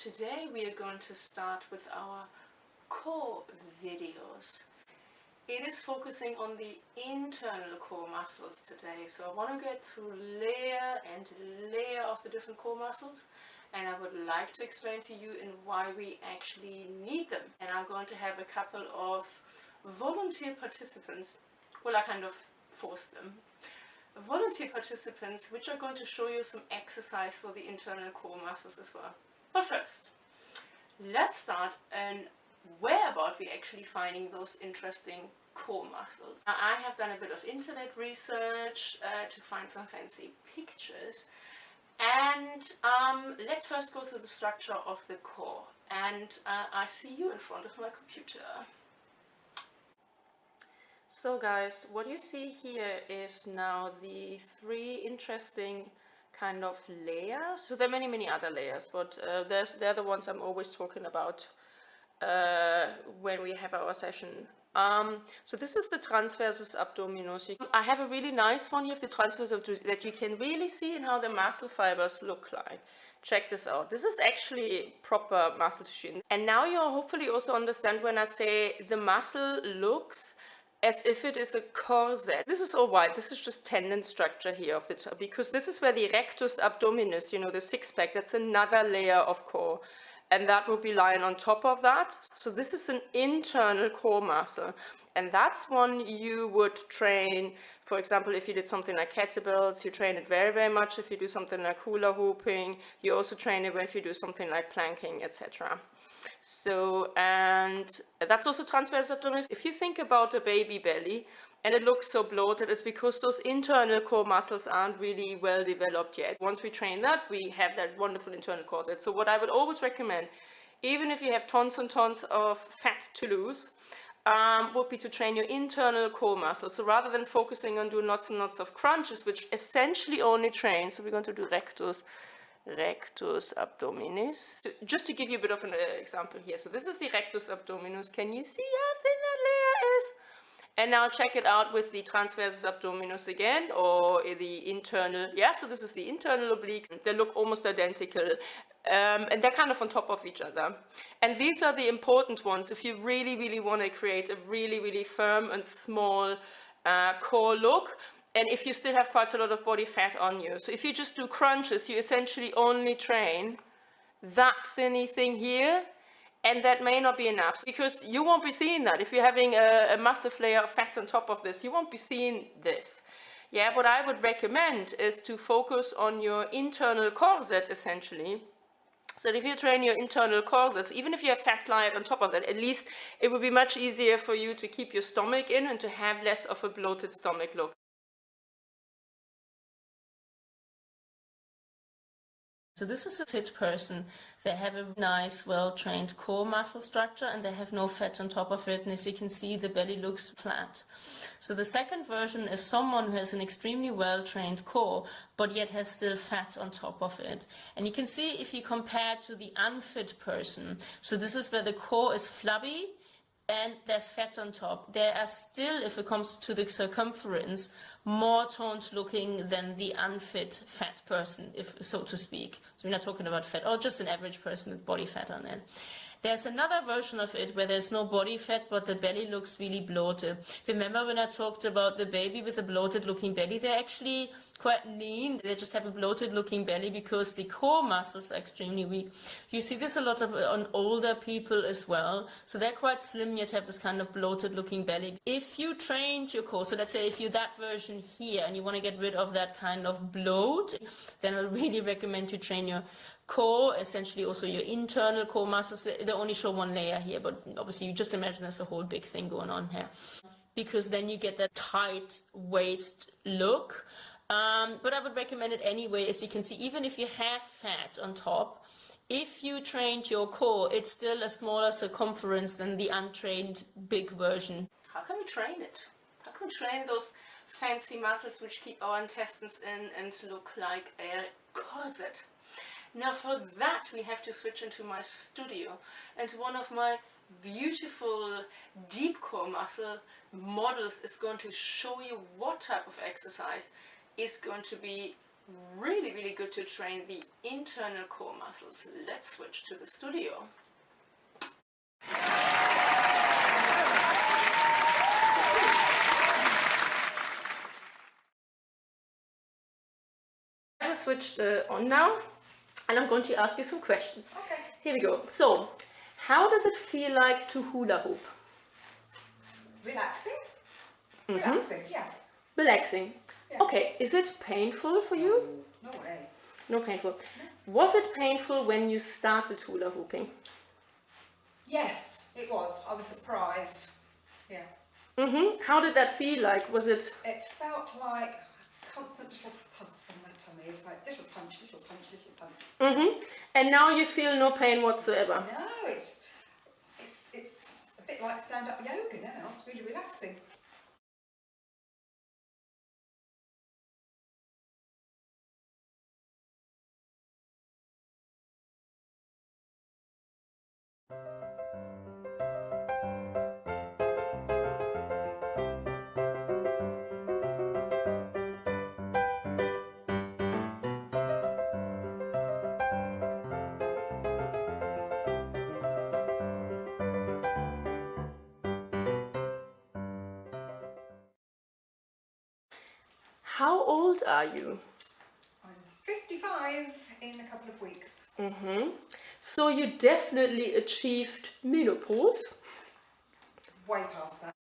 Today we are going to start with our core videos. It is focusing on the internal core muscles today, so I want to get through layer and layer of the different core muscles, and I would like to explain to you in why we actually need them. And I'm going to have a couple of volunteer participants, well, I kind of forced them, volunteer participants, which are going to show you some exercise for the internal core muscles as well. But first, let's start and where about we actually finding those interesting core muscles. Now, I have done a bit of internet research to find some fancy pictures, and let's first go through the structure of the core. And I see you in front of my computer. So guys, what you see here is now the three interesting kind of layers. So there are many other layers, but they're the ones I'm always talking about when we have our session. So this is the transversus abdominis. I have a really nice one here of the transversus abdominis that you can really see in how the muscle fibers look like. Check this out. This is actually proper muscle tissue. And now you hopefully also understand when I say the muscle looks as if it is a corset. This is all white. This is just tendon structure here of the top, because this is where the rectus abdominis, you know, the six-pack, that's another layer of core. And that will be lying on top of that. So this is an internal core muscle. And that's one you would train, for example, if you did something like kettlebells, you train it very much. If you do something like hula hooping, you also train it if you do something like planking, etc. So, and that's also transversus abdominis. If you think about a baby belly and it looks so bloated, it's because those internal core muscles aren't really well developed yet. Once we train that, we have that wonderful internal corset. So what I would always recommend, even if you have tons and tons of fat to lose, would be to train your internal core muscles. So rather than focusing on doing lots and lots of crunches, which essentially only train, so we're going to do rectus abdominis. Just to give you a bit of an example here. So this is the rectus abdominis. Can you see how thin that layer is? And now check it out with the transversus abdominis again, or the internal. Yeah, so this is the internal oblique. They look almost identical. And they're kind of on top of each other. And these are the important ones if you really want to create a really firm and small core look. And if you still have quite a lot of body fat on you. So if you just do crunches, you essentially only train that thinny thing here, and that may not be enough, because you won't be seeing that. If you're having a massive layer of fat on top of this, you won't be seeing this. Yeah, what I would recommend is to focus on your internal corset, essentially. So if you train your internal corsets, even if you have fat lying on top of that, at least it would be much easier for you to keep your stomach in and to have less of a bloated stomach look. So this is a fit person. They have a nice, well-trained core muscle structure, and they have no fat on top of it. And as you can see, the belly looks flat. So the second version is someone who has an extremely well-trained core, but yet has still fat on top of it. And you can see if you compare to the unfit person. So this is where the core is flabby and there's fat on top. They are still, if it comes to the circumference, more toned looking than the unfit fat person, if so to speak. So we're not talking about fat, or just an average person with body fat on it. There's another version of it where there's no body fat, but the belly looks really bloated. Remember when I talked about the baby with a bloated looking belly? They're actually quite lean. They just have a bloated looking belly because the core muscles are extremely weak. You see this a lot of on older people as well. So they're quite slim yet have this kind of bloated looking belly. If you trained your core, so let's say if you're that version here and you want to get rid of that kind of bloat, then I really recommend you train your core, essentially also your internal core muscles. They only show one layer here, but obviously you just imagine there's a whole big thing going on here, because then you get that tight waist look. But I would recommend it anyway. As you can see, even if you have fat on top, if you trained your core, it's still a smaller circumference than the untrained big version. How can we train it? How can we train those fancy muscles which keep our intestines in and look like a corset? Now for that we have to switch into my studio, and one of my beautiful deep core muscle models is going to show you what type of exercise is going to be really, really good to train the internal core muscles. Let's switch to the studio. I will switch on now, and I'm going to ask you some questions. Okay. Here we go. So, how does it feel like to hula hoop? Relaxing? Relaxing, yeah. Relaxing. Yeah. Okay, is it painful for you? No way. No painful. Was it painful when you started hula hooping? Yes, it was. I was surprised. Yeah. How did that feel like? Was it? It felt like constant little thuds on my tummy. It's like little punch, little punch, little punch. And now you feel no pain whatsoever? No, it's a bit like stand-up yoga now. It's really relaxing. How old are you? I'm 55 in a couple of weeks. So you definitely achieved menopause. Way past that.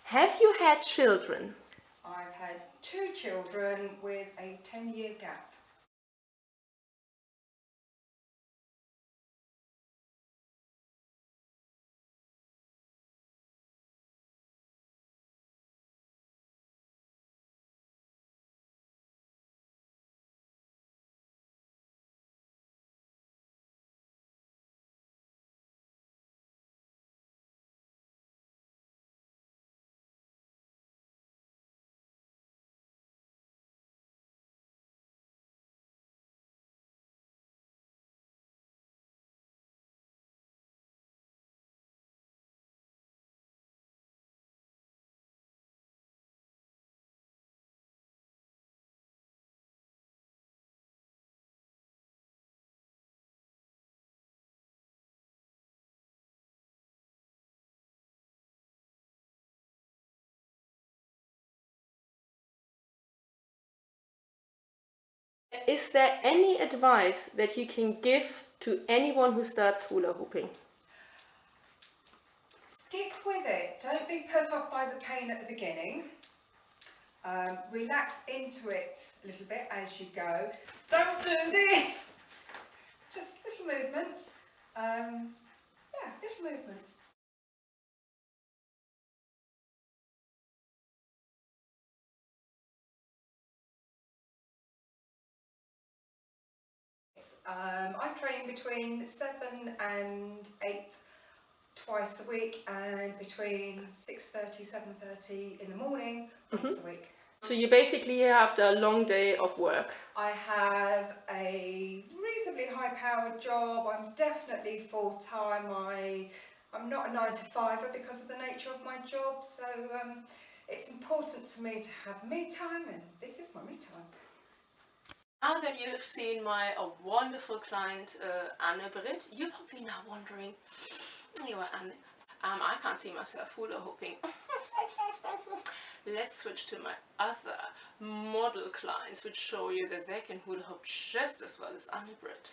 Have you had children? I've had 2 children with a 10-year gap. Is there any advice that you can give to anyone who starts hula hooping? Stick with it. Don't be put off by the pain at the beginning. Relax into it a little bit as you go. Don't do this. Just little movements. Yeah, little movements. I train between 7 and 8 twice a week, and between 6:30, 7:30 in the morning once a week. So you basically here after a long day of work. I have a reasonably high-powered job. I'm definitely full-time. I'm not a 9-to-5-er because of the nature of my job, so it's important to me to have me time, and this is my me time. Now that you've seen my wonderful client Anne-Britt, you're probably now wondering, anyway, Anne, I can't see myself hula hooping. Let's switch to my other model clients, which show you that they can hula hoop just as well as Anne-Britt.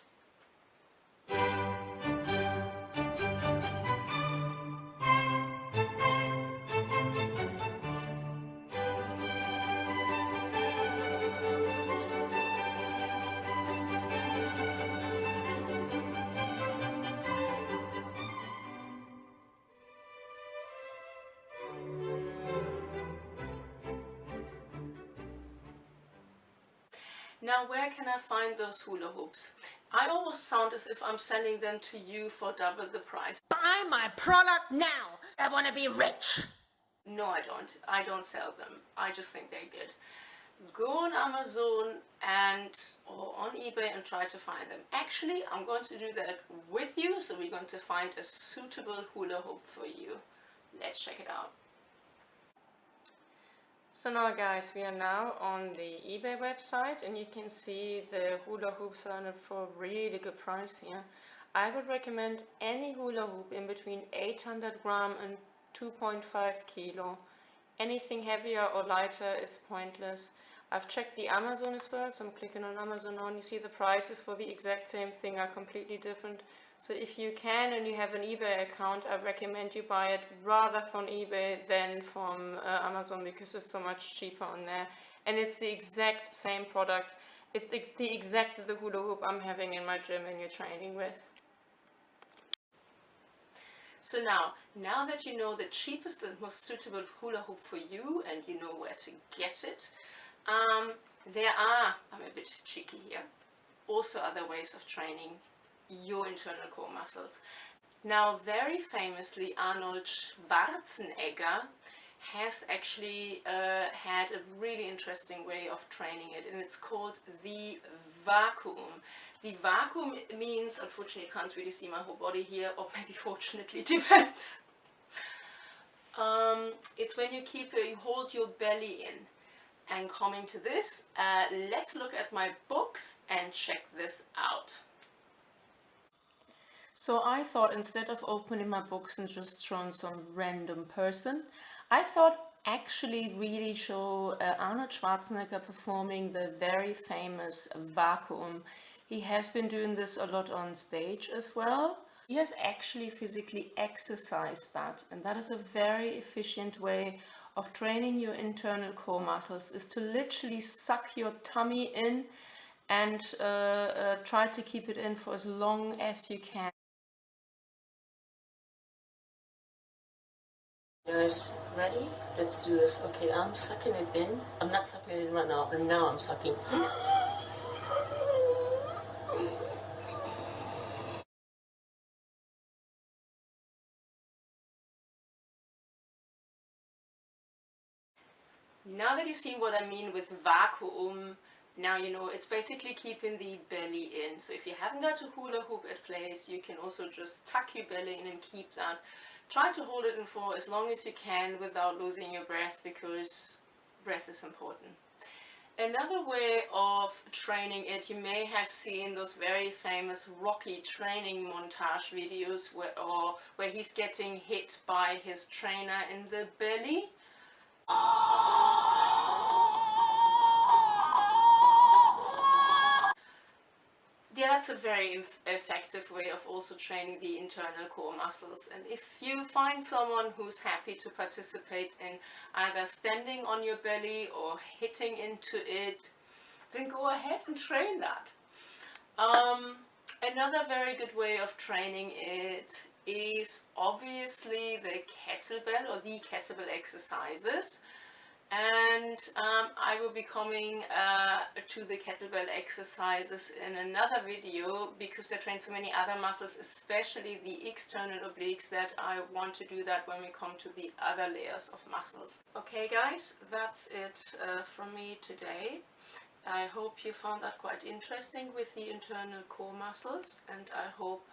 Now, where can I find those hula hoops? I almost sound as if I'm selling them to you for double the price. Buy my product now! I want to be rich! No, I don't. I don't sell them. I just think they're good. Go on Amazon or on eBay and try to find them. Actually, I'm going to do that with you, so we're going to find a suitable hula hoop for you. Let's check it out. So now guys, we are now on the eBay website and you can see the hula hoops are for a really good price here. I would recommend any hula hoop in between 800 gram and 2.5 kilo. Anything heavier or lighter is pointless. I've checked the Amazon as well, so I'm clicking on Amazon now and you see the prices for the exact same thing are completely different. So if you can and you have an eBay account, I recommend you buy it rather from eBay than from Amazon, because it's so much cheaper on there. And it's the exact same product. It's the exact the hula hoop I'm having in my gym and you're training with. So now that you know the cheapest and most suitable hula hoop for you and you know where to get it, there are, I'm a bit cheeky here, also other ways of training your internal core muscles. Now, very famously, Arnold Schwarzenegger has actually had a really interesting way of training it, and it's called the vacuum. The vacuum means, unfortunately, you can't really see my whole body here, or maybe fortunately, depends. It's when you hold your belly in. And coming to this, let's look at my books and check this out. So I thought, instead of opening my books and just showing some random person, I thought actually really show Arnold Schwarzenegger performing the very famous vacuum. He has been doing this a lot on stage as well. He has actually physically exercised that, and that is a very efficient way of training your internal core muscles, is to literally suck your tummy in and try to keep it in for as long as you can. Guys, ready? Let's do this. Okay, I'm sucking it in. I'm not sucking it in right now, and now I'm sucking. Now that you see what I mean with vacuum, now you know it's basically keeping the belly in. So if you haven't got a hula hoop at place, you can also just tuck your belly in and keep that. Try to hold it in for as long as you can without losing your breath, because breath is important. Another way of training it, you may have seen those very famous Rocky training montage videos where he's getting hit by his trainer in the belly. Yeah, that's a very effective way of also training the internal core muscles. And if you find someone who's happy to participate in either standing on your belly or hitting into it, then go ahead and train that. Another very good way of training it is obviously the kettlebell or the kettlebell exercises. And I will be coming to the kettlebell exercises in another video, because they train so many other muscles, especially the external obliques, that I want to do that when we come to the other layers of muscles. Okay guys, that's it from me today. I hope you found that quite interesting with the internal core muscles, and I hope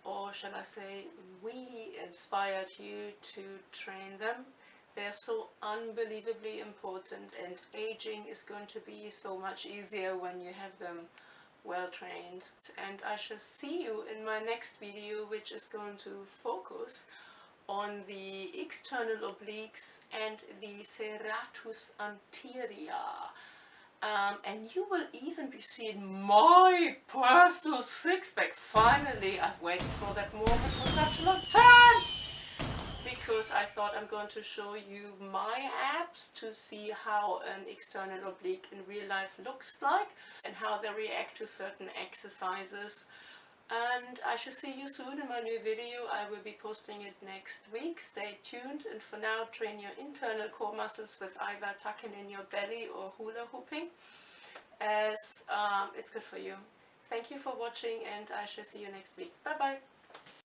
or shall I say, we inspired you to train them. They're so unbelievably important, and aging is going to be so much easier when you have them well trained. And I shall see you in my next video, which is going to focus on the external obliques and the serratus anterior. And you will even be seeing my personal six-pack. Finally, I've waited for that moment for such a long time, because I thought I'm going to show you my abs to see how an external oblique in real life looks like and how they react to certain exercises. And I shall see you soon in my new video. I will be posting it next week. Stay tuned, and for now, train your internal core muscles with either tucking in your belly or hula hooping. as it's good for you. Thank you for watching, and I shall see you next week. Bye bye.